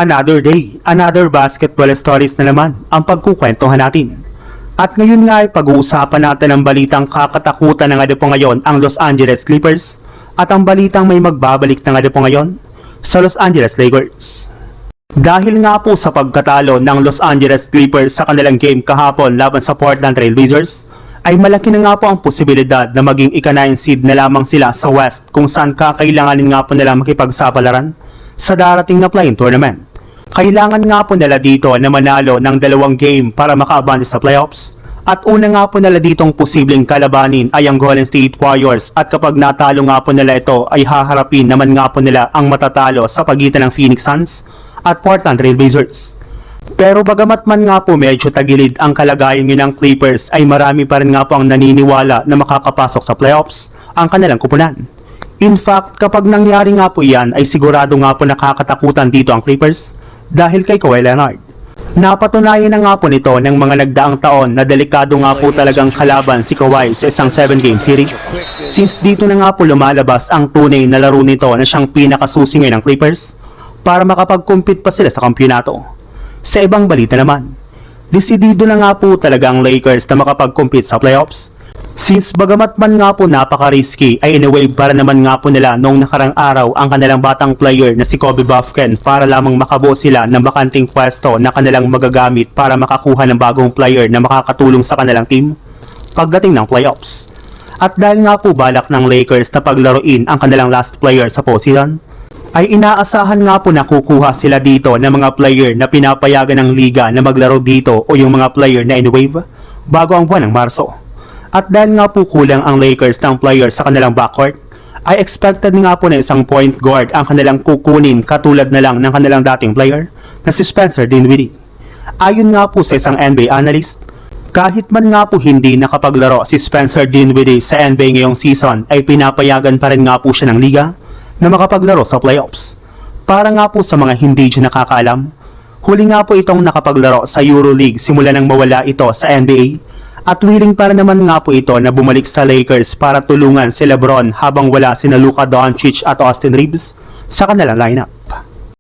Another day, another basketball stories na naman ang pagkukwentuhan natin. At ngayon nga ay pag-uusapan natin ang balitang kakatakutan na nga po ngayon ang Los Angeles Clippers at ang balitang may magbabalik na nga po ngayon sa Los Angeles Lakers. Dahil nga po sa pagkatalo ng Los Angeles Clippers sa kanilang game kahapon laban sa Portland Trail Blazers, ay malaki na nga po ang posibilidad na maging ika-9 seed na lamang sila sa West kung saan kakailanganin nga po nila makipagsapalaran sa darating na play-in tournament. Kailangan nga po nila dito na manalo ng 2 game para makaabante sa playoffs. At una nga po nila ditong posibleng kalabanin ay ang Golden State Warriors at kapag natalo nga po nila ito ay haharapin naman nga po nila ang matatalo sa pagitan ng Phoenix Suns at Portland Trail Blazers. Pero bagamat man nga po medyo tagilid ang kalagayan nyo ng Clippers ay marami pa rin nga po ang naniniwala na makakapasok sa playoffs ang kanilang kupunan. In fact, kapag nangyari nga po yan ay sigurado nga po nakakatakutan dito ang Clippers dahil kay Kawhi Leonard. Napatunayan na nga po nito ng mga nagdaang taon na delikado nga po talagang kalaban si Kawhi sa isang 7-game series. Since dito na nga po lumalabas ang tunay na laro nito na siyang pinakasusi ngayon ng Clippers para makapag-compete pa sila sa kampyonato. Sa ibang balita naman, desidido na nga po talaga ang Lakers na makapag-compete sa playoffs. Since bagamat man nga po napaka-risky ay in-wave para naman nga po nila noong nakarang araw ang kanilang batang player na si Kobe Buffkin para lamang makabuo sila ng bakanting pwesto na kanilang magagamit para makakuha ng bagong player na makakatulong sa kanilang team pagdating ng playoffs. At dahil nga po balak ng Lakers na paglaruin ang kanilang last player sa postseason, ay inaasahan nga po na kukuha sila dito ng mga player na pinapayagan ng liga na maglaro dito o yung mga player na in-wave bago ang buwan ng Marso. At dahil nga po kulang ang Lakers ng player sa kanilang backcourt, ay expected nga po na isang point guard ang kanilang kukunin katulad na lang ng kanilang dating player na si Spencer Dinwiddie. Ayon nga po sa isang NBA analyst, kahit man nga po hindi nakapaglaro si Spencer Dinwiddie sa NBA ngayong season ay pinapayagan pa rin nga po siya ng liga na makapaglaro sa playoffs. Para nga po sa mga hindi dyan nakakaalam, huli nga po itong nakapaglaro sa EuroLeague simula nang mawala ito sa NBA. At willing para naman nga po ito na bumalik sa Lakers para tulungan si LeBron habang wala sina Luka Doncic at Austin Reeves sa kanilang lineup.